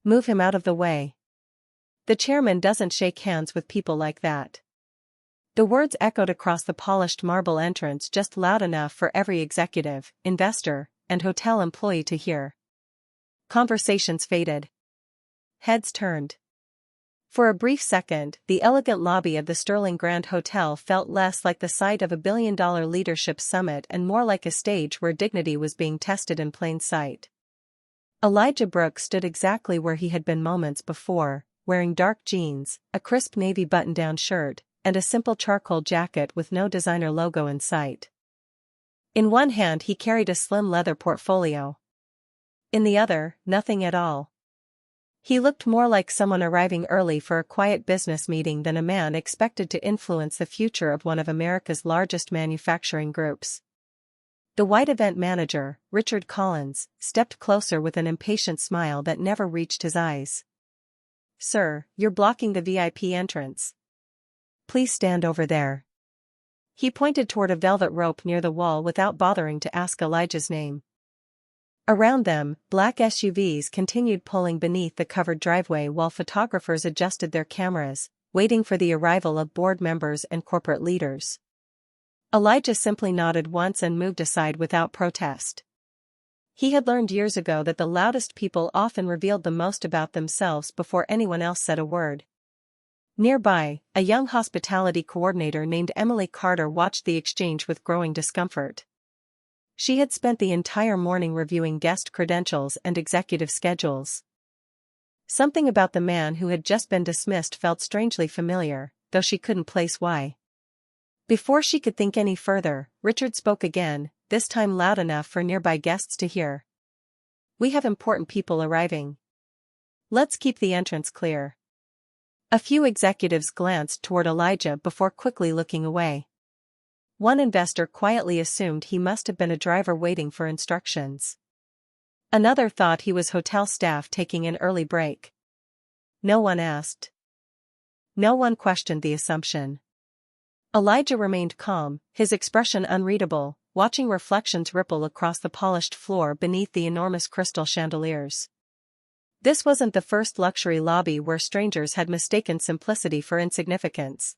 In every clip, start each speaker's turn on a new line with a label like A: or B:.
A: Move him out of the way. The chairman doesn't shake hands with people like that. The words echoed across the polished marble entrance just loud enough for every executive, investor, and hotel employee to hear. Conversations faded. Heads turned. For a brief second, the elegant lobby of the Sterling Grand Hotel felt less like the site of a billion-dollar leadership summit and more like a stage where dignity was being tested in plain sight. Elijah Brooks stood exactly where he had been moments before, wearing dark jeans, a crisp navy button-down shirt, and a simple charcoal jacket with no designer logo in sight. In one hand he carried a slim leather portfolio. In the other, nothing at all. He looked more like someone arriving early for a quiet business meeting than a man expected to influence the future of one of America's largest manufacturing groups. The white event manager, Richard Collins, stepped closer with an impatient smile that never reached his eyes. "Sir, you're blocking the VIP entrance. Please stand over there." He pointed toward a velvet rope near the wall without bothering to ask Elijah's name. Around them, black SUVs continued pulling beneath the covered driveway while photographers adjusted their cameras, waiting for the arrival of board members and corporate leaders. Elijah simply nodded once and moved aside without protest. He had learned years ago that the loudest people often revealed the most about themselves before anyone else said a word. Nearby, a young hospitality coordinator named Emily Carter watched the exchange with growing discomfort. She had spent the entire morning reviewing guest credentials and executive schedules. Something about the man who had just been dismissed felt strangely familiar, though she couldn't place why. Before she could think any further, Richard spoke again, this time loud enough for nearby guests to hear. "We have important people arriving. Let's keep the entrance clear." A few executives glanced toward Elijah before quickly looking away. One investor quietly assumed he must have been a driver waiting for instructions. Another thought he was hotel staff taking an early break. No one asked. No one questioned the assumption. Elijah remained calm, his expression unreadable, watching reflections ripple across the polished floor beneath the enormous crystal chandeliers. This wasn't the first luxury lobby where strangers had mistaken simplicity for insignificance.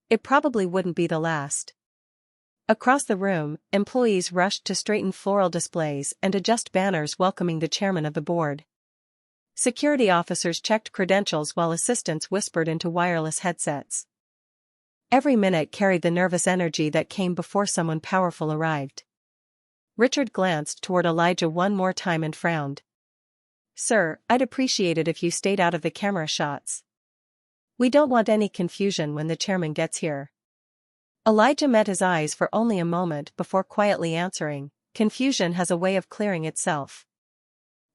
A: It probably wouldn't be the last. Across the room, employees rushed to straighten floral displays and adjust banners welcoming the chairman of the board. Security officers checked credentials while assistants whispered into wireless headsets. Every minute carried the nervous energy that came before someone powerful arrived. Richard glanced toward Elijah one more time and frowned. "Sir, I'd appreciate it if you stayed out of the camera shots. We don't want any confusion when the chairman gets here." Elijah met his eyes for only a moment before quietly answering, "Confusion has a way of clearing itself."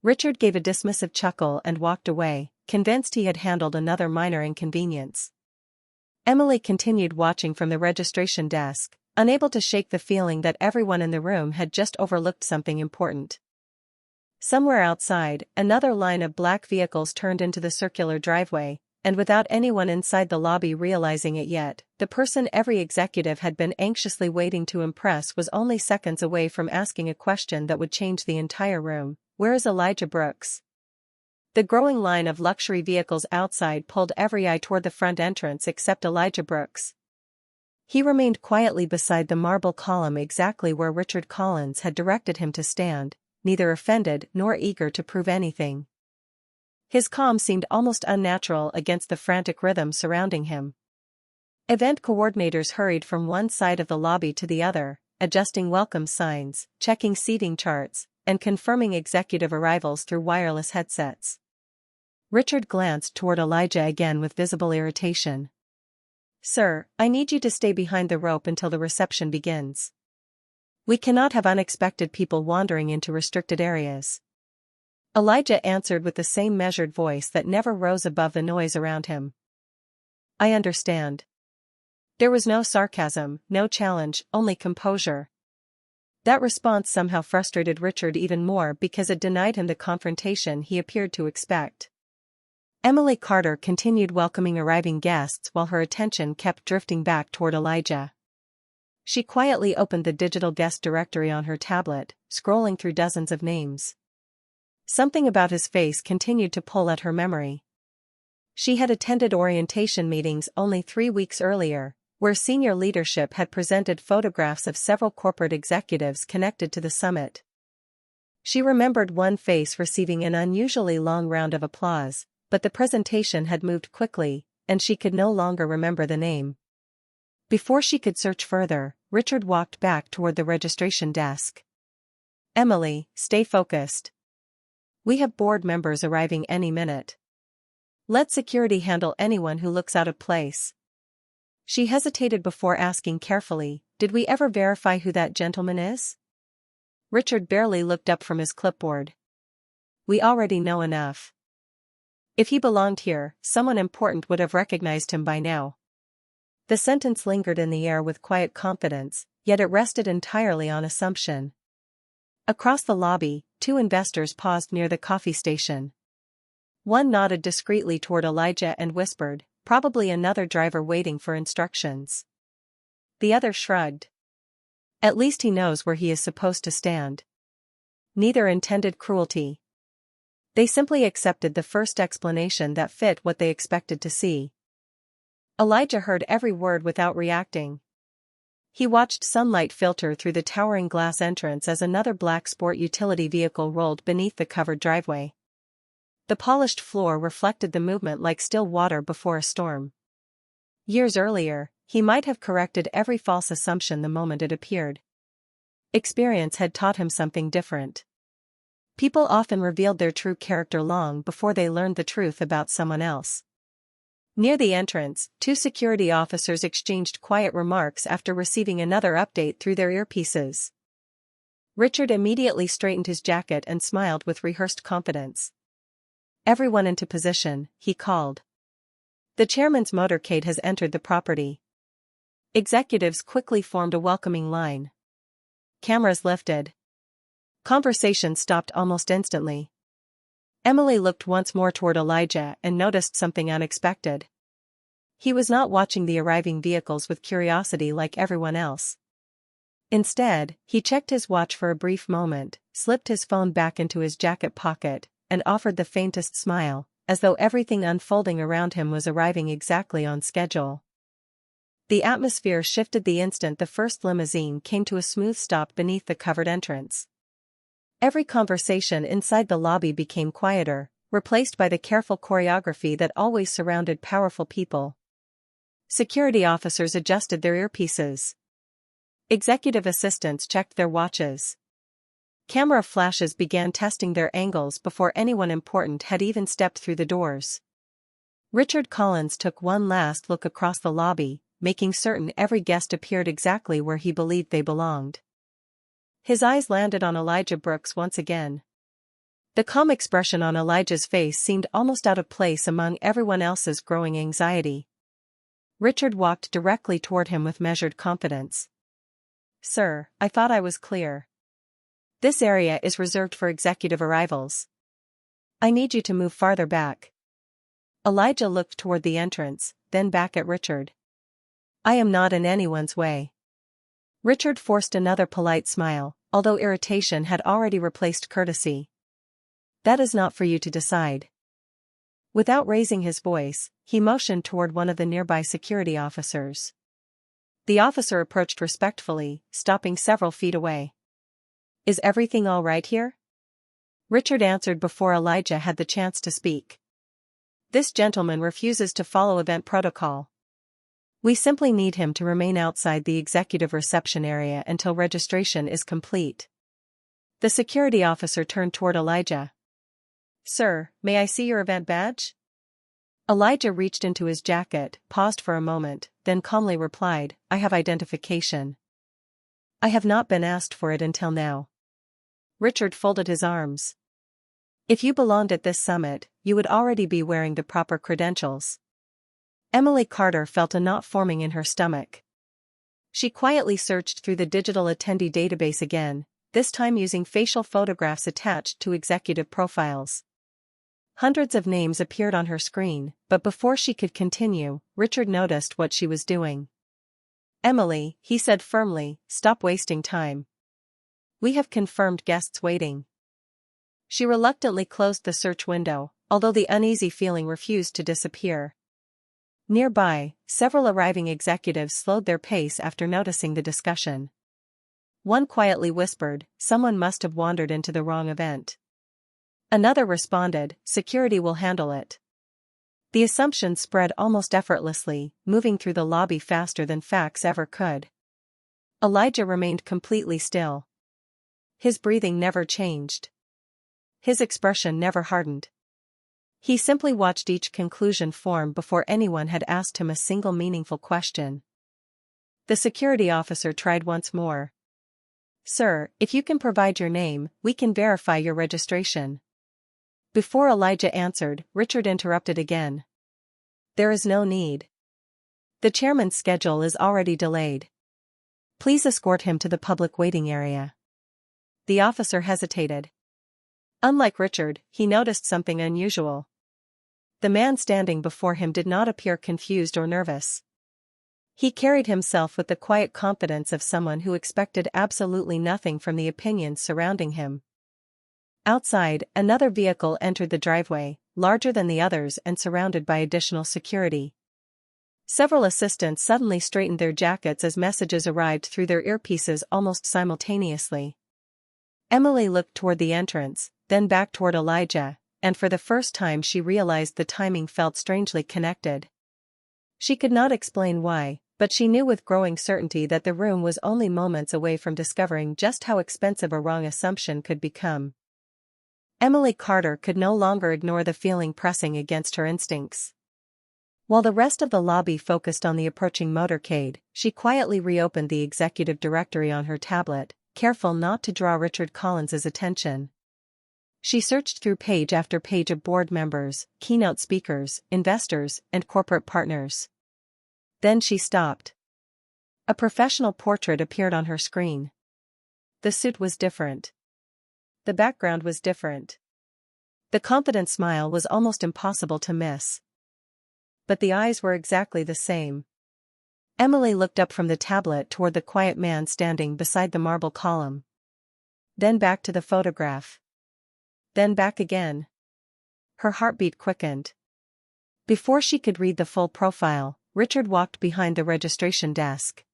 A: Richard gave a dismissive chuckle and walked away, convinced he had handled another minor inconvenience. Emily continued watching from the registration desk, unable to shake the feeling that everyone in the room had just overlooked something important. Somewhere outside, another line of black vehicles turned into the circular driveway, and without anyone inside the lobby realizing it yet, the person every executive had been anxiously waiting to impress was only seconds away from asking a question that would change the entire room. "Where is Elijah Brooks?" The growing line of luxury vehicles outside pulled every eye toward the front entrance except Elijah Brooks. He remained quietly beside the marble column exactly where Richard Collins had directed him to stand, neither offended nor eager to prove anything. His calm seemed almost unnatural against the frantic rhythm surrounding him. Event coordinators hurried from one side of the lobby to the other, adjusting welcome signs, checking seating charts, and confirming executive arrivals through wireless headsets. Richard glanced toward Elijah again with visible irritation. "Sir, I need you to stay behind the rope until the reception begins. We cannot have unexpected people wandering into restricted areas." Elijah answered with the same measured voice that never rose above the noise around him. "I understand." There was no sarcasm, no challenge, only composure. That response somehow frustrated Richard even more because it denied him the confrontation he appeared to expect. Emily Carter continued welcoming arriving guests while her attention kept drifting back toward Elijah. She quietly opened the digital guest directory on her tablet, scrolling through dozens of names. Something about his face continued to pull at her memory. She had attended orientation meetings only 3 weeks earlier, where senior leadership had presented photographs of several corporate executives connected to the summit. She remembered one face receiving an unusually long round of applause, but the presentation had moved quickly, and she could no longer remember the name. Before she could search further, Richard walked back toward the registration desk. "Emily, stay focused. We have board members arriving any minute. Let security handle anyone who looks out of place." She hesitated before asking carefully, "Did we ever verify who that gentleman is?" Richard barely looked up from his clipboard. "We already know enough. If he belonged here, someone important would have recognized him by now." The sentence lingered in the air with quiet confidence, yet it rested entirely on assumption. Across the lobby, 2 investors paused near the coffee station. One nodded discreetly toward Elijah and whispered, "Probably another driver waiting for instructions." The other shrugged. "At least he knows where he is supposed to stand." Neither intended cruelty. They simply accepted the first explanation that fit what they expected to see. Elijah heard every word without reacting. He watched sunlight filter through the towering glass entrance as another black sport utility vehicle rolled beneath the covered driveway. The polished floor reflected the movement like still water before a storm. Years earlier, he might have corrected every false assumption the moment it appeared. Experience had taught him something different. People often revealed their true character long before they learned the truth about someone else. Near the entrance, 2 security officers exchanged quiet remarks after receiving another update through their earpieces. Richard immediately straightened his jacket and smiled with rehearsed confidence. "Everyone into position," he called. "The chairman's motorcade has entered the property." Executives quickly formed a welcoming line. Cameras lifted. Conversation stopped almost instantly. Emily looked once more toward Elijah and noticed something unexpected. He was not watching the arriving vehicles with curiosity like everyone else. Instead, he checked his watch for a brief moment, slipped his phone back into his jacket pocket, and offered the faintest smile, as though everything unfolding around him was arriving exactly on schedule. The atmosphere shifted the instant the first limousine came to a smooth stop beneath the covered entrance. Every conversation inside the lobby became quieter, replaced by the careful choreography that always surrounded powerful people. Security officers adjusted their earpieces. Executive assistants checked their watches. Camera flashes began testing their angles before anyone important had even stepped through the doors. Richard Collins took one last look across the lobby, making certain every guest appeared exactly where he believed they belonged. His eyes landed on Elijah Brooks once again. The calm expression on Elijah's face seemed almost out of place among everyone else's growing anxiety. Richard walked directly toward him with measured confidence. "Sir, I thought I was clear. This area is reserved for executive arrivals. I need you to move farther back." Elijah looked toward the entrance, then back at Richard. "I am not in anyone's way." Richard forced another polite smile, although irritation had already replaced courtesy. "That is not for you to decide." Without raising his voice, he motioned toward one of the nearby security officers. The officer approached respectfully, stopping several feet away. "Is everything all right here?" Richard answered before Elijah had the chance to speak. "This gentleman refuses to follow event protocol. We simply need him to remain outside the executive reception area until registration is complete." The security officer turned toward Elijah. "Sir, may I see your event badge?" Elijah reached into his jacket, paused for a moment, then calmly replied, "I have identification. I have not been asked for it until now." Richard folded his arms. "If you belonged at this summit, you would already be wearing the proper credentials." Emily Carter felt a knot forming in her stomach. She quietly searched through the digital attendee database again, this time using facial photographs attached to executive profiles. Hundreds of names appeared on her screen, but before she could continue, Richard noticed what she was doing. "Emily," he said firmly, "stop wasting time. We have confirmed guests waiting." She reluctantly closed the search window, although the uneasy feeling refused to disappear. Nearby, several arriving executives slowed their pace after noticing the discussion. One quietly whispered, "Someone must have wandered into the wrong event." Another responded, "Security will handle it." The assumption spread almost effortlessly, moving through the lobby faster than facts ever could. Elijah remained completely still. His breathing never changed. His expression never hardened. He simply watched each conclusion form before anyone had asked him a single meaningful question. The security officer tried once more. "Sir, if you can provide your name, we can verify your registration." Before Elijah answered, Richard interrupted again. "There is no need. The chairman's schedule is already delayed. Please escort him to the public waiting area." The officer hesitated. Unlike Richard, he noticed something unusual. The man standing before him did not appear confused or nervous. He carried himself with the quiet confidence of someone who expected absolutely nothing from the opinions surrounding him. Outside, another vehicle entered the driveway, larger than the others and surrounded by additional security. Several assistants suddenly straightened their jackets as messages arrived through their earpieces almost simultaneously. Emily looked toward the entrance, then back toward Elijah, and for the first time she realized the timing felt strangely connected. She could not explain why, but she knew with growing certainty that the room was only moments away from discovering just how expensive a wrong assumption could become. Emily Carter could no longer ignore the feeling pressing against her instincts. While the rest of the lobby focused on the approaching motorcade, she quietly reopened the executive directory on her tablet, careful not to draw Richard Collins's attention. She searched through page after page of board members, keynote speakers, investors, and corporate partners. Then she stopped. A professional portrait appeared on her screen. The suit was different. The background was different. The confident smile was almost impossible to miss. But the eyes were exactly the same. Emily looked up from the tablet toward the quiet man standing beside the marble column. Then back to the photograph. Then back again. Her heartbeat quickened. Before she could read the full profile, Richard walked behind the registration desk.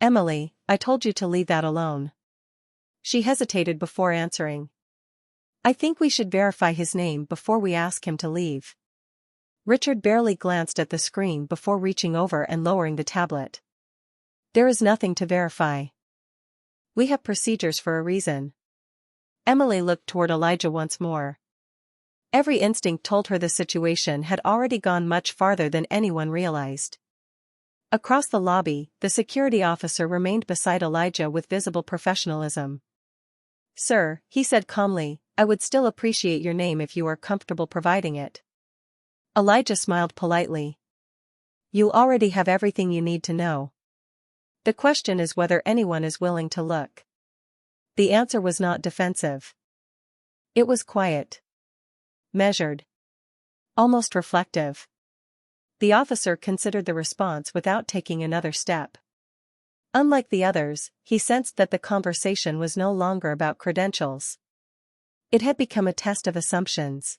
A: "Emily, I told you to leave that alone." She hesitated before answering. "I think we should verify his name before we ask him to leave." Richard barely glanced at the screen before reaching over and lowering the tablet. "There is nothing to verify. We have procedures for a reason." Emily looked toward Elijah once more. Every instinct told her the situation had already gone much farther than anyone realized. Across the lobby, the security officer remained beside Elijah with visible professionalism. "Sir," he said calmly, "I would still appreciate your name if you are comfortable providing it." Elijah smiled politely. "You already have everything you need to know. The question is whether anyone is willing to look." The answer was not defensive. It was quiet. Measured. Almost reflective. The officer considered the response without taking another step. Unlike the others, he sensed that the conversation was no longer about credentials. It had become a test of assumptions.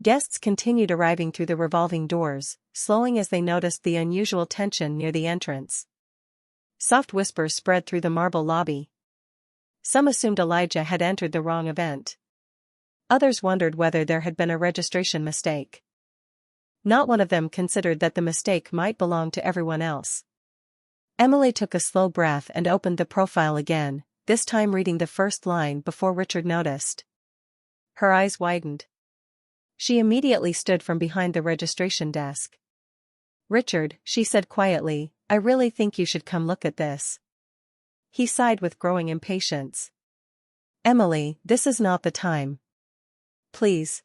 A: Guests continued arriving through the revolving doors, slowing as they noticed the unusual tension near the entrance. Soft whispers spread through the marble lobby. Some assumed Elijah had entered the wrong event. Others wondered whether there had been a registration mistake. Not one of them considered that the mistake might belong to everyone else. Emily took a slow breath and opened the profile again, this time reading the first line before Richard noticed. Her eyes widened. She immediately stood from behind the registration desk. "Richard," she said quietly, "I really think you should come look at this." He sighed with growing impatience. "Emily, this is not the time. Please."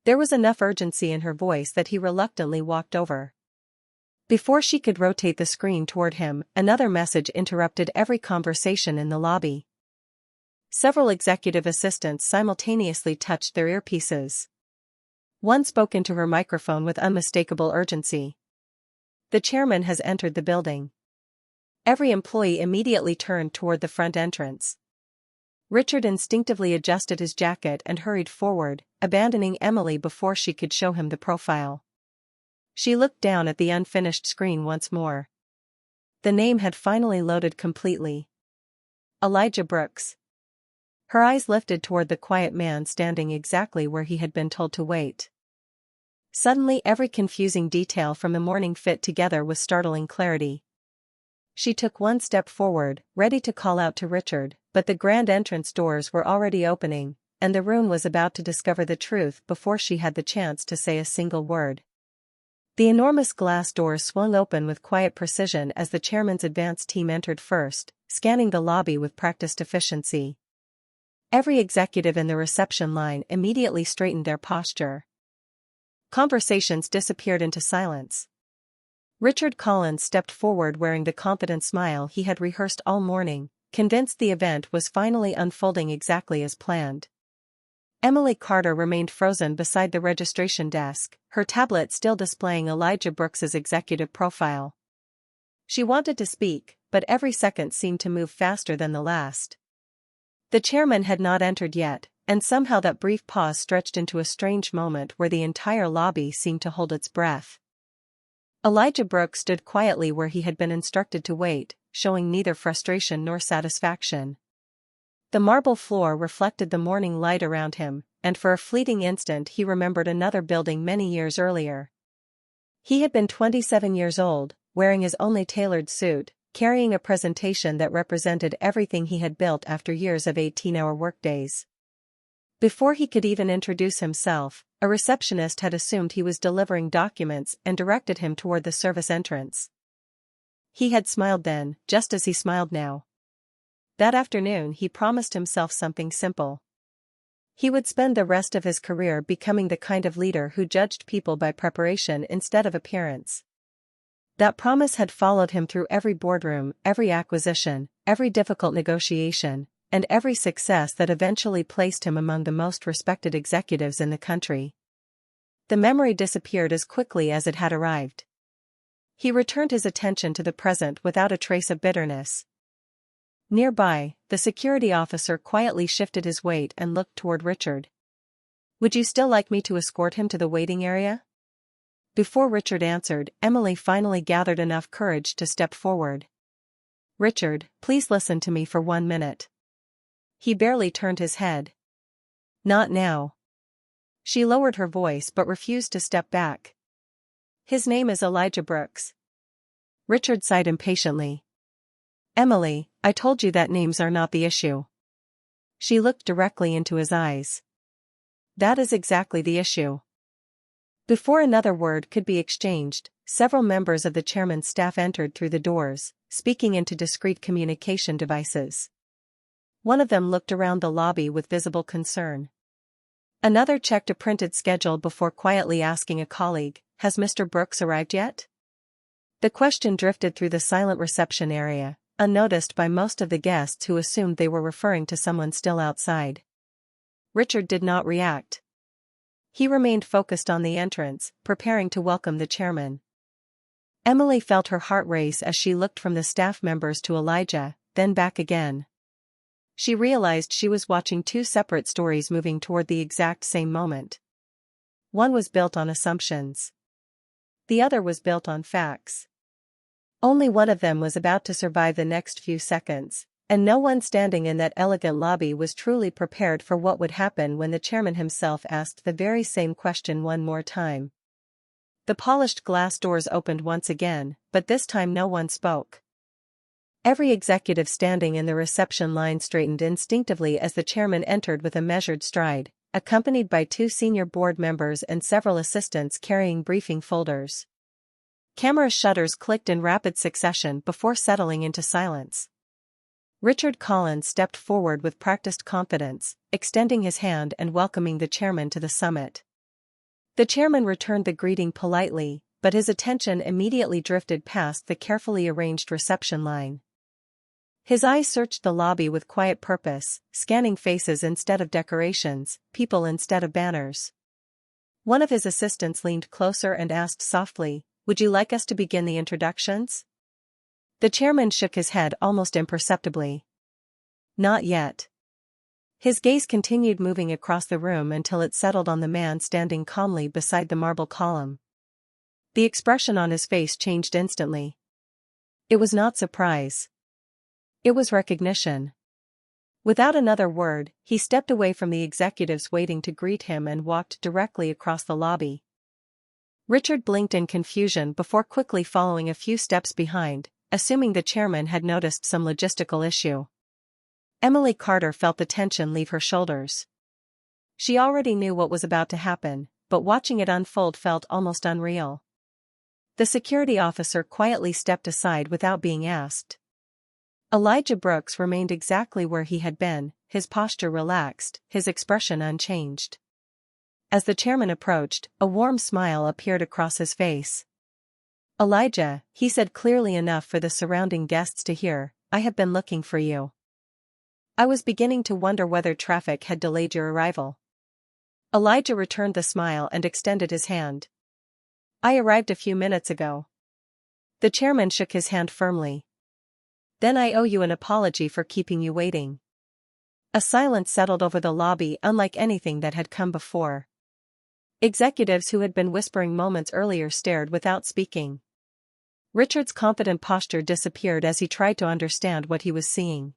A: There was enough urgency in her voice that he reluctantly walked over. Before she could rotate the screen toward him, another message interrupted every conversation in the lobby. Several executive assistants simultaneously touched their earpieces. One spoke into her microphone with unmistakable urgency. "The chairman has entered the building." Every employee immediately turned toward the front entrance. Richard instinctively adjusted his jacket and hurried forward, abandoning Emily before she could show him the profile. She looked down at the unfinished screen once more. The name had finally loaded completely. Elijah Brooks. Her eyes lifted toward the quiet man standing exactly where he had been told to wait. Suddenly every confusing detail from the morning fit together with startling clarity. She took one step forward, ready to call out to Richard, but the grand entrance doors were already opening, and the room was about to discover the truth before she had the chance to say a single word. The enormous glass doors swung open with quiet precision as the chairman's advance team entered first, scanning the lobby with practiced efficiency. Every executive in the reception line immediately straightened their posture. Conversations disappeared into silence. Richard Collins stepped forward wearing the confident smile he had rehearsed all morning, convinced the event was finally unfolding exactly as planned. Emily Carter remained frozen beside the registration desk, her tablet still displaying Elijah Brooks's executive profile. She wanted to speak, but every second seemed to move faster than the last. The chairman had not entered yet, and somehow that brief pause stretched into a strange moment where the entire lobby seemed to hold its breath. Elijah Brooks stood quietly where he had been instructed to wait, showing neither frustration nor satisfaction. The marble floor reflected the morning light around him, and for a fleeting instant he remembered another building many years earlier. He had been 27 years old, wearing his only tailored suit, carrying a presentation that represented everything he had built after years of 18-hour workdays. Before he could even introduce himself, a receptionist had assumed he was delivering documents and directed him toward the service entrance. He had smiled then, just as he smiled now. That afternoon he promised himself something simple. He would spend the rest of his career becoming the kind of leader who judged people by preparation instead of appearance. That promise had followed him through every boardroom, every acquisition, every difficult negotiation, and every success that eventually placed him among the most respected executives in the country. The memory disappeared as quickly as it had arrived. He returned his attention to the present without a trace of bitterness. Nearby, the security officer quietly shifted his weight and looked toward Richard. "Would you still like me to escort him to the waiting area?" Before Richard answered, Emily finally gathered enough courage to step forward. "Richard, please listen to me for 1 minute." He barely turned his head. "Not now." She lowered her voice but refused to step back. "His name is Elijah Brooks." Richard sighed impatiently. "Emily, I told you that names are not the issue." She looked directly into his eyes. "That is exactly the issue." Before another word could be exchanged, several members of the chairman's staff entered through the doors, speaking into discreet communication devices. One of them looked around the lobby with visible concern. Another checked a printed schedule before quietly asking a colleague, "Has Mr. Brooks arrived yet?" The question drifted through the silent reception area, unnoticed by most of the guests who assumed they were referring to someone still outside. Richard did not react. He remained focused on the entrance, preparing to welcome the chairman. Emily felt her heart race as she looked from the staff members to Elijah, then back again. She realized she was watching two separate stories moving toward the exact same moment. One was built on assumptions. The other was built on facts. Only one of them was about to survive the next few seconds, and no one standing in that elegant lobby was truly prepared for what would happen when the chairman himself asked the very same question one more time. The polished glass doors opened once again, but this time no one spoke. Every executive standing in the reception line straightened instinctively as the chairman entered with a measured stride, accompanied by 2 senior board members and several assistants carrying briefing folders. Camera shutters clicked in rapid succession before settling into silence. Richard Collins stepped forward with practiced confidence, extending his hand and welcoming the chairman to the summit. The chairman returned the greeting politely, but his attention immediately drifted past the carefully arranged reception line. His eyes searched the lobby with quiet purpose, scanning faces instead of decorations, people instead of banners. One of his assistants leaned closer and asked softly, "Would you like us to begin the introductions?" The chairman shook his head almost imperceptibly. "Not yet." His gaze continued moving across the room until it settled on the man standing calmly beside the marble column. The expression on his face changed instantly. It was not surprise. It was recognition. Without another word, he stepped away from the executives waiting to greet him and walked directly across the lobby. Richard blinked in confusion before quickly following a few steps behind, assuming the chairman had noticed some logistical issue. Emily Carter felt the tension leave her shoulders. She already knew what was about to happen, but watching it unfold felt almost unreal. The security officer quietly stepped aside without being asked. Elijah Brooks remained exactly where he had been, his posture relaxed, his expression unchanged. As the chairman approached, a warm smile appeared across his face. "Elijah," he said clearly enough for the surrounding guests to hear, "I have been looking for you. I was beginning to wonder whether traffic had delayed your arrival." Elijah returned the smile and extended his hand. "I arrived a few minutes ago." The chairman shook his hand firmly. "Then I owe you an apology for keeping you waiting." A silence settled over the lobby unlike anything that had come before. Executives who had been whispering moments earlier stared without speaking. Richard's confident posture disappeared as he tried to understand what he was seeing.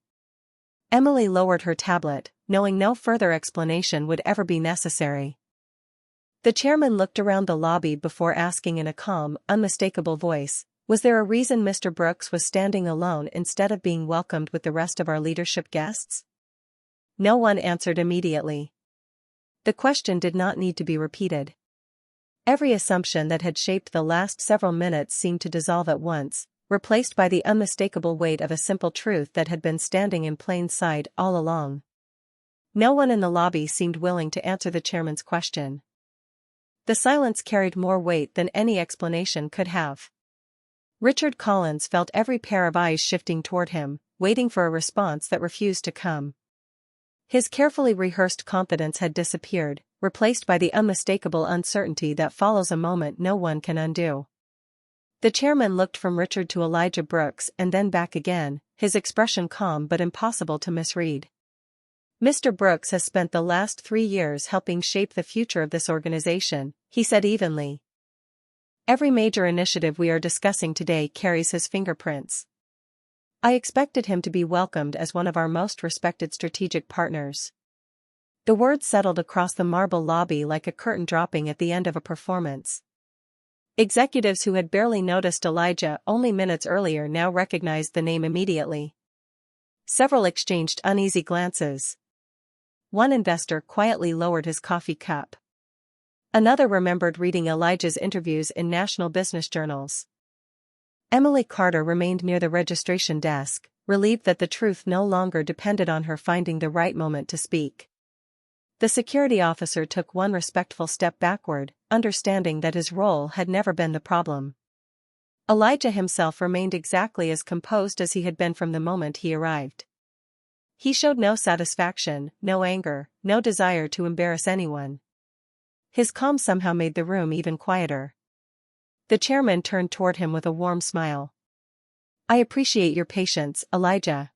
A: Emily lowered her tablet, knowing no further explanation would ever be necessary. The chairman looked around the lobby before asking in a calm, unmistakable voice, "Was there a reason Mr. Brooks was standing alone instead of being welcomed with the rest of our leadership guests?" No one answered immediately. The question did not need to be repeated. Every assumption that had shaped the last several minutes seemed to dissolve at once, replaced by the unmistakable weight of a simple truth that had been standing in plain sight all along. No one in the lobby seemed willing to answer the chairman's question. The silence carried more weight than any explanation could have. Richard Collins felt every pair of eyes shifting toward him, waiting for a response that refused to come. His carefully rehearsed confidence had disappeared, replaced by the unmistakable uncertainty that follows a moment no one can undo. The chairman looked from Richard to Elijah Brooks and then back again, his expression calm but impossible to misread. "Mr. Brooks has spent the last 3 years helping shape the future of this organization," he said evenly. "Every major initiative we are discussing today carries his fingerprints. I expected him to be welcomed as one of our most respected strategic partners." The words settled across the marble lobby like a curtain dropping at the end of a performance. Executives who had barely noticed Elijah only minutes earlier now recognized the name immediately. Several exchanged uneasy glances. One investor quietly lowered his coffee cup. Another remembered reading Elijah's interviews in national business journals. Emily Carter remained near the registration desk, relieved that the truth no longer depended on her finding the right moment to speak. The security officer took one respectful step backward, understanding that his role had never been the problem. Elijah himself remained exactly as composed as he had been from the moment he arrived. He showed no satisfaction, no anger, no desire to embarrass anyone. His calm somehow made the room even quieter. The chairman turned toward him with a warm smile. "I appreciate your patience, Elijah.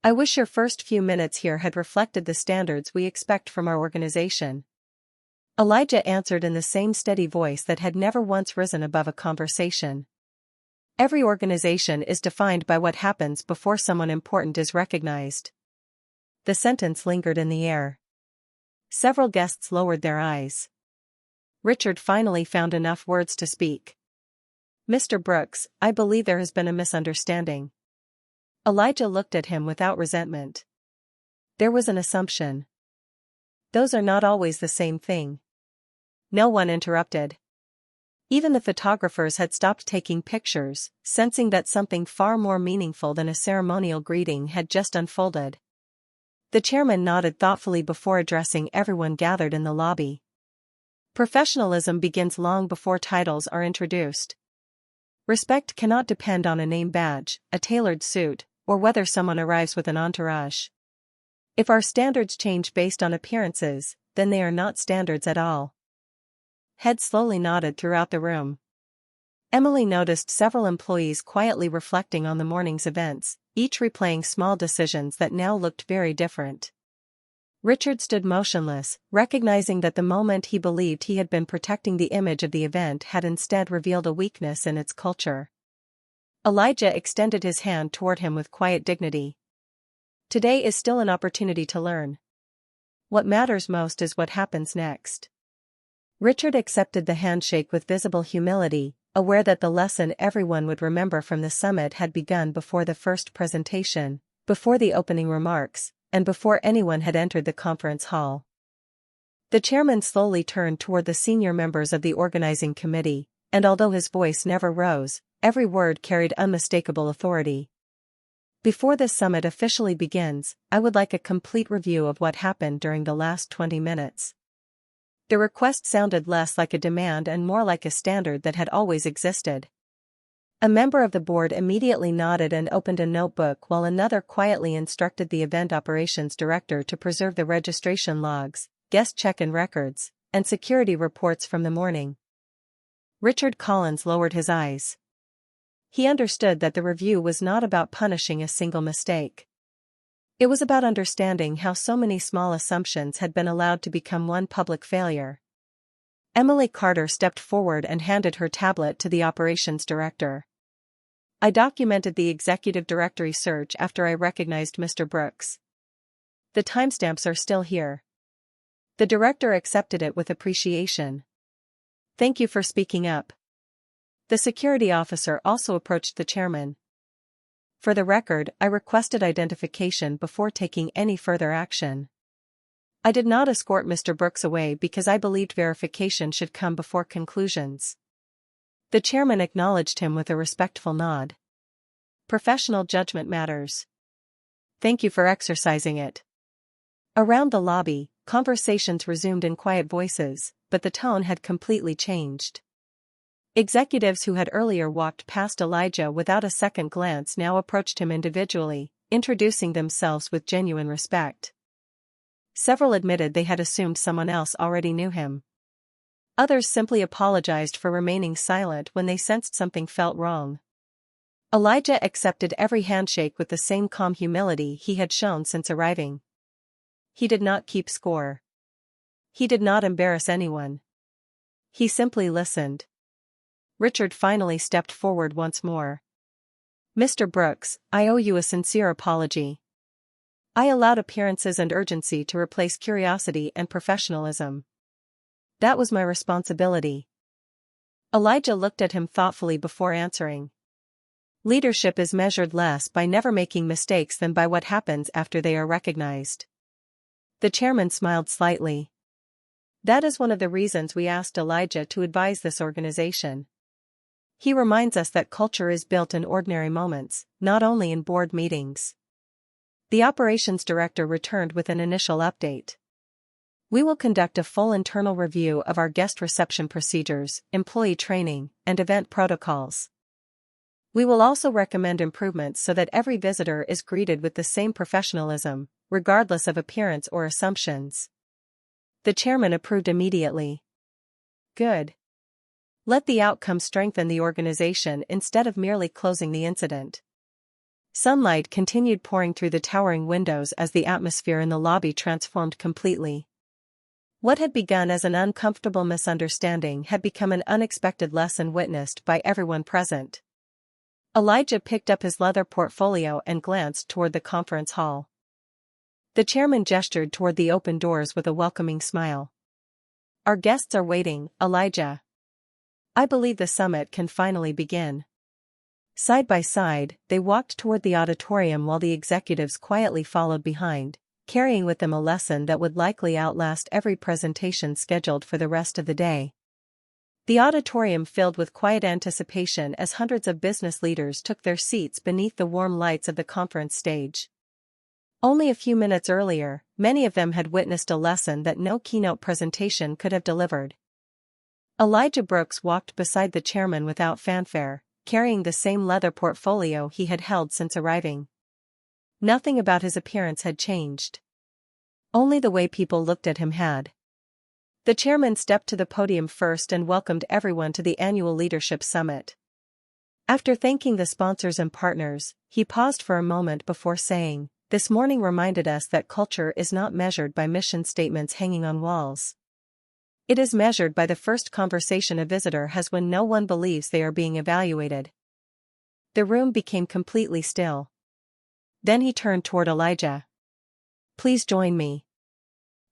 A: I wish your first few minutes here had reflected the standards we expect from our organization." Elijah answered in the same steady voice that had never once risen above a conversation. "Every organization is defined by what happens before someone important is recognized." The sentence lingered in the air. Several guests lowered their eyes. Richard finally found enough words to speak. "Mr. Brooks, I believe there has been a misunderstanding." Elijah looked at him without resentment. "There was an assumption." "Those are not always the same thing." No one interrupted. Even the photographers had stopped taking pictures, sensing that something far more meaningful than a ceremonial greeting had just unfolded. The chairman nodded thoughtfully before addressing everyone gathered in the lobby. "Professionalism begins long before titles are introduced. Respect cannot depend on a name badge, a tailored suit, or whether someone arrives with an entourage. If our standards change based on appearances, then they are not standards at all." Heads slowly nodded throughout the room. Emily noticed several employees quietly reflecting on the morning's events, each replaying small decisions that now looked very different. Richard stood motionless, recognizing that the moment he believed he had been protecting the image of the event had instead revealed a weakness in its culture. Elijah extended his hand toward him with quiet dignity. Today is still an opportunity to learn. What matters most is what happens next. Richard accepted the handshake with visible humility, aware that the lesson everyone would remember from the summit had begun before the first presentation, before the opening remarks, and before anyone had entered the conference hall. The chairman slowly turned toward the senior members of the organizing committee, and although his voice never rose, every word carried unmistakable authority. Before this summit officially begins, I would like a complete review of what happened during the last 20 minutes. The request sounded less like a demand and more like a standard that had always existed. A member of the board immediately nodded and opened a notebook while another quietly instructed the event operations director to preserve the registration logs, guest check-in records, and security reports from the morning. Richard Collins lowered his eyes. He understood that the review was not about punishing a single mistake. It was about understanding how so many small assumptions had been allowed to become one public failure. Emily Carter stepped forward and handed her tablet to the operations director. I documented the executive directory search after I recognized Mr. Brooks. The timestamps are still here. The director accepted it with appreciation. Thank you for speaking up. The security officer also approached the chairman. For the record, I requested identification before taking any further action. I did not escort Mr. Brooks away because I believed verification should come before conclusions. The chairman acknowledged him with a respectful nod. Professional judgment matters. Thank you for exercising it. Around the lobby, conversations resumed in quiet voices, but the tone had completely changed. Executives who had earlier walked past Elijah without a second glance now approached him individually, introducing themselves with genuine respect. Several admitted they had assumed someone else already knew him. Others simply apologized for remaining silent when they sensed something felt wrong. Elijah accepted every handshake with the same calm humility he had shown since arriving. He did not keep score. He did not embarrass anyone. He simply listened. Richard finally stepped forward once more. Mr. Brooks, I owe you a sincere apology. I allowed appearances and urgency to replace curiosity and professionalism. That was my responsibility. Elijah looked at him thoughtfully before answering. Leadership is measured less by never making mistakes than by what happens after they are recognized. The chairman smiled slightly. That is one of the reasons we asked Elijah to advise this organization. He reminds us that culture is built in ordinary moments, not only in board meetings. The operations director returned with an initial update. We will conduct a full internal review of our guest reception procedures, employee training, and event protocols. We will also recommend improvements so that every visitor is greeted with the same professionalism, regardless of appearance or assumptions. The chairman approved immediately. Good. Let the outcome strengthen the organization instead of merely closing the incident. Sunlight continued pouring through the towering windows as the atmosphere in the lobby transformed completely. What had begun as an uncomfortable misunderstanding had become an unexpected lesson witnessed by everyone present. Elijah picked up his leather portfolio and glanced toward the conference hall. The chairman gestured toward the open doors with a welcoming smile. Our guests are waiting, Elijah. I believe the summit can finally begin. Side by side, they walked toward the auditorium while the executives quietly followed behind, carrying with them a lesson that would likely outlast every presentation scheduled for the rest of the day. The auditorium filled with quiet anticipation as hundreds of business leaders took their seats beneath the warm lights of the conference stage. Only a few minutes earlier, many of them had witnessed a lesson that no keynote presentation could have delivered. Elijah Brooks walked beside the chairman without fanfare, carrying the same leather portfolio he had held since arriving. Nothing about his appearance had changed. Only the way people looked at him had. The chairman stepped to the podium first and welcomed everyone to the annual Leadership Summit. After thanking the sponsors and partners, he paused for a moment before saying, this morning reminded us that culture is not measured by mission statements hanging on walls. It is measured by the first conversation a visitor has when no one believes they are being evaluated. The room became completely still. Then he turned toward Elijah. "Please join me."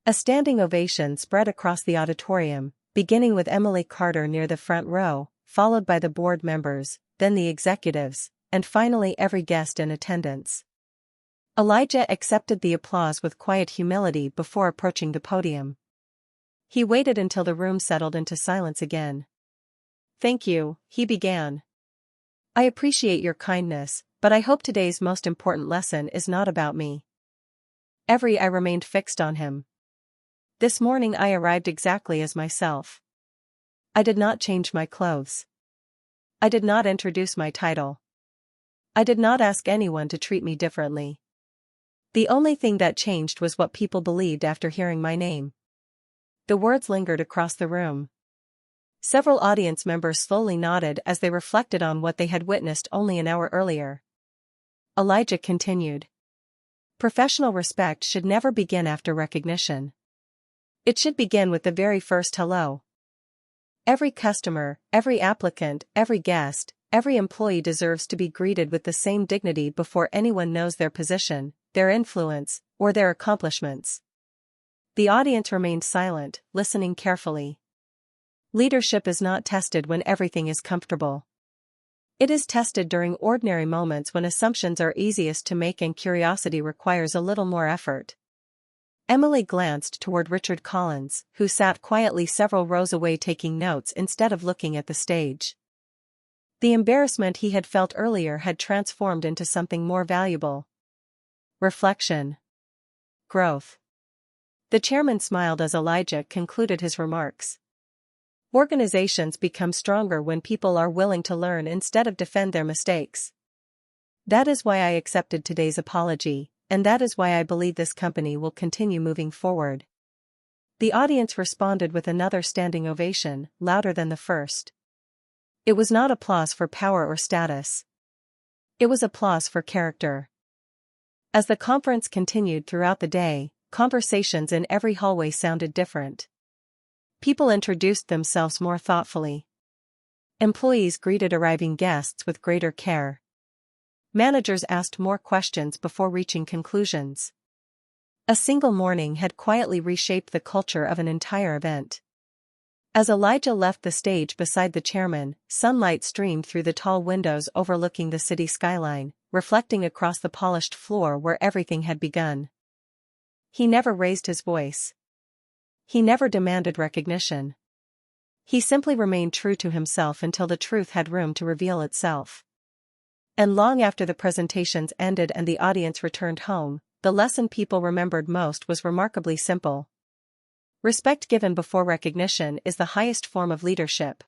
A: A standing ovation spread across the auditorium, beginning with Emily Carter near the front row, followed by the board members, then the executives, and finally every guest in attendance. Elijah accepted the applause with quiet humility before approaching the podium. He waited until the room settled into silence again. "Thank you," he began. "I appreciate your kindness, but I hope today's most important lesson is not about me." Every eye remained fixed on him. "This morning I arrived exactly as myself. I did not change my clothes. I did not introduce my title. I did not ask anyone to treat me differently. The only thing that changed was what people believed after hearing my name." The words lingered across the room. Several audience members slowly nodded as they reflected on what they had witnessed only an hour earlier. Elijah continued. "Professional respect should never begin after recognition. It should begin with the very first hello. Every customer, every applicant, every guest, every employee deserves to be greeted with the same dignity before anyone knows their position, their influence, or their accomplishments." The audience remained silent, listening carefully. Leadership is not tested when everything is comfortable. It is tested during ordinary moments when assumptions are easiest to make and curiosity requires a little more effort. Emily glanced toward Richard Collins, who sat quietly several rows away taking notes instead of looking at the stage. The embarrassment he had felt earlier had transformed into something more valuable. Reflection. Growth. The chairman smiled as Elijah concluded his remarks. Organizations become stronger when people are willing to learn instead of defend their mistakes. That is why I accepted today's apology, and that is why I believe this company will continue moving forward. The audience responded with another standing ovation, louder than the first. It was not applause for power or status. It was applause for character. As the conference continued throughout the day, conversations in every hallway sounded different. People introduced themselves more thoughtfully. Employees greeted arriving guests with greater care. Managers asked more questions before reaching conclusions. A single morning had quietly reshaped the culture of an entire event. As Elijah left the stage beside the chairman, sunlight streamed through the tall windows overlooking the city skyline, reflecting across the polished floor where everything had begun. He never raised his voice. He never demanded recognition. He simply remained true to himself until the truth had room to reveal itself. And long after the presentations ended and the audience returned home, the lesson people remembered most was remarkably simple. Respect given before recognition is the highest form of leadership.